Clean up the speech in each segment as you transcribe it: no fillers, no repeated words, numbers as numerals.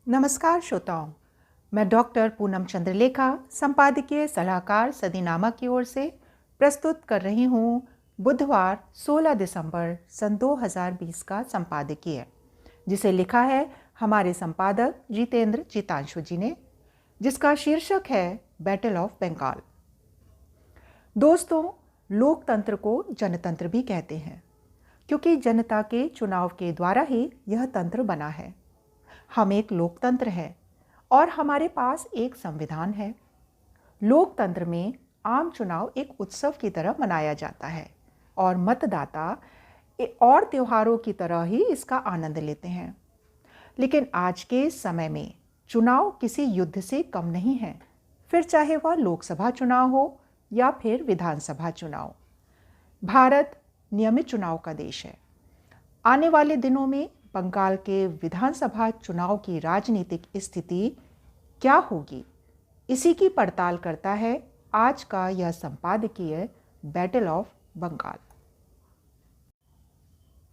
नमस्कार श्रोताओं, मैं डॉक्टर पूनम चंद्रलेखा, संपादकीय सलाहकार सदीनामा की ओर से प्रस्तुत कर रही हूँ बुधवार 16 दिसंबर सन 2020 का संपादकीय, जिसे लिखा है हमारे संपादक जितेंद्र जीतांशु जी ने, जिसका शीर्षक है बैटल ऑफ बंगाल। दोस्तों, लोकतंत्र को जनतंत्र भी कहते हैं, क्योंकि जनता के चुनाव के द्वारा ही यह तंत्र बना है। हम एक लोकतंत्र हैं और हमारे पास एक संविधान है। लोकतंत्र में आम चुनाव एक उत्सव की तरह मनाया जाता है और मतदाता और त्योहारों की तरह ही इसका आनंद लेते हैं। लेकिन आज के समय में चुनाव किसी युद्ध से कम नहीं है, फिर चाहे वह लोकसभा चुनाव हो या फिर विधानसभा चुनाव। भारत नियमित चुनाव का देश है। आने वाले दिनों में बंगाल के विधानसभा चुनाव की राजनीतिक स्थिति क्या होगी, इसी की पड़ताल करता है आज का यह संपादकीय बैटल ऑफ बंगाल।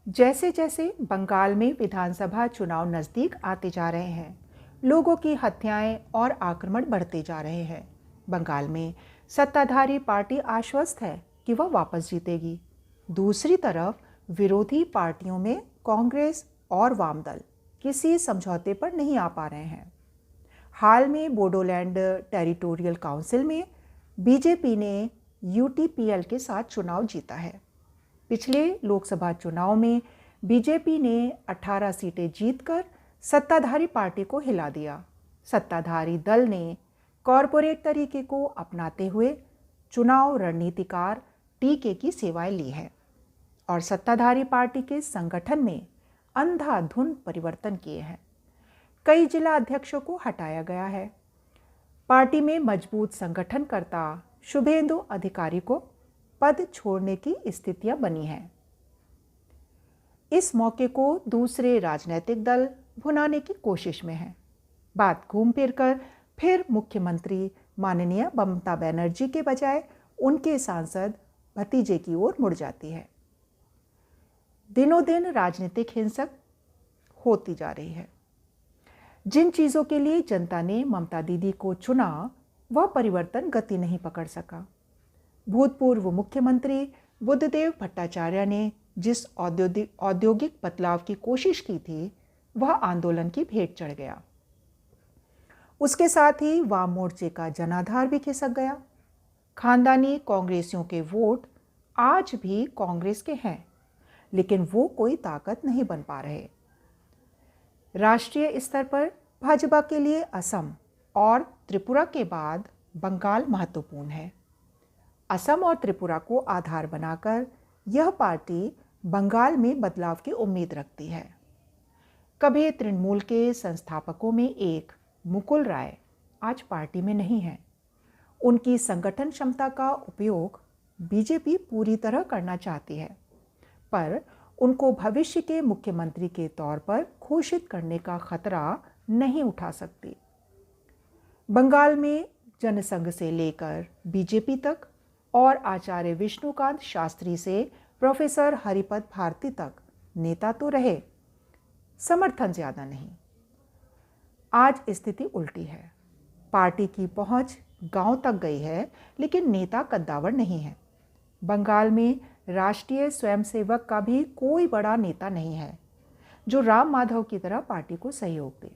जैसे जैसे बंगाल में विधानसभा चुनाव नज़दीक आते जा रहे हैं, लोगों की हत्याएं और आक्रमण बढ़ते जा रहे हैं। बंगाल में सत्ताधारी पार्टी आश्वस्त है कि वह वापस जीतेगी। दूसरी तरफ विरोधी पार्टियों में कांग्रेस और वाम दल किसी समझौते पर नहीं आ पा रहे हैं। हाल में बोडोलैंड टेरिटोरियल काउंसिल में बीजेपी ने यूटीपीएल के साथ चुनाव जीता है। पिछले लोकसभा चुनाव में बीजेपी ने 18 सीटें जीतकर सत्ताधारी पार्टी को हिला दिया। सत्ताधारी दल ने कॉरपोरेट तरीके को अपनाते हुए चुनाव रणनीतिकार टीके की सेवाएं ली हैं और सत्ताधारी पार्टी के संगठन में अंधाधुंध परिवर्तन किए हैं। कई जिला अध्यक्षों को हटाया गया है। पार्टी में मजबूत संगठनकर्ता शुभेंदु अधिकारी को पद छोड़ने की स्थितियां बनी हैं। इस मौके को दूसरे राजनीतिक दल भुनाने की कोशिश में हैं। बात घूम फिर कर फिर मुख्यमंत्री माननीय ममता बनर्जी के बजाय उनके सांसद भतीजे की ओर मुड़ जाती है। दिनों दिन राजनीतिक हिंसक होती जा रही है। जिन चीज़ों के लिए जनता ने ममता दीदी को चुना, वह परिवर्तन गति नहीं पकड़ सका। भूतपूर्व मुख्यमंत्री बुद्धदेव भट्टाचार्य ने जिस औद्योगिक बदलाव की कोशिश की थी, वह आंदोलन की भेंट चढ़ गया। उसके साथ ही वाम मोर्चे का जनाधार भी खिसक गया। खानदानी कांग्रेसियों के वोट आज भी कांग्रेस के हैं, लेकिन वो कोई ताकत नहीं बन पा रहे। राष्ट्रीय स्तर पर भाजपा के लिए असम और त्रिपुरा के बाद बंगाल महत्वपूर्ण है। असम और त्रिपुरा को आधार बनाकर यह पार्टी बंगाल में बदलाव की उम्मीद रखती है। कभी तृणमूल के संस्थापकों में एक मुकुल राय आज पार्टी में नहीं है। उनकी संगठन क्षमता का उपयोग बीजेपी पूरी तरह करना चाहती है, पर उनको भविष्य के मुख्यमंत्री के तौर पर घोषित करने का खतरा नहीं उठा सकती। बंगाल में जनसंघ से लेकर बीजेपी तक और आचार्य विष्णुकांत शास्त्री से प्रोफेसर हरिपद भारती तक नेता तो रहे, समर्थन ज़्यादा नहीं। आज स्थिति उल्टी है। पार्टी की पहुंच गांव तक गई है, लेकिन नेता कद्दावर नहीं है। बंगाल में राष्ट्रीय स्वयंसेवक का भी कोई बड़ा नेता नहीं है जो राम माधव की तरह पार्टी को सहयोग दे।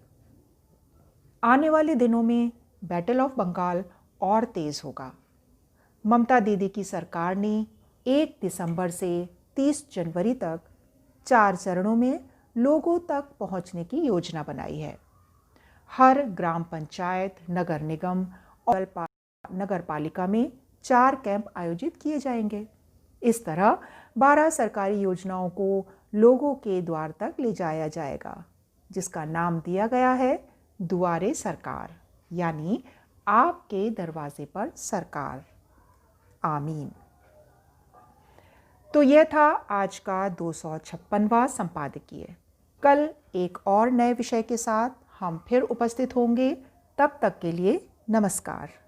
आने वाले दिनों में बैटल ऑफ बंगाल और तेज होगा। ममता दीदी की सरकार ने 1 दिसंबर से 30 जनवरी तक 4 चरणों में लोगों तक पहुंचने की योजना बनाई है। हर ग्राम पंचायत, नगर निगम और नगर पालिका में 4 कैंप आयोजित किए जाएंगे। इस तरह 12 सरकारी योजनाओं को लोगों के द्वार तक ले जाया जाएगा, जिसका नाम दिया गया है दुआरे सरकार, यानी आपके दरवाजे पर सरकार। आमीन। तो यह था आज का 256वां संपादकीय। कल एक और नए विषय के साथ हम फिर उपस्थित होंगे। तब तक के लिए नमस्कार।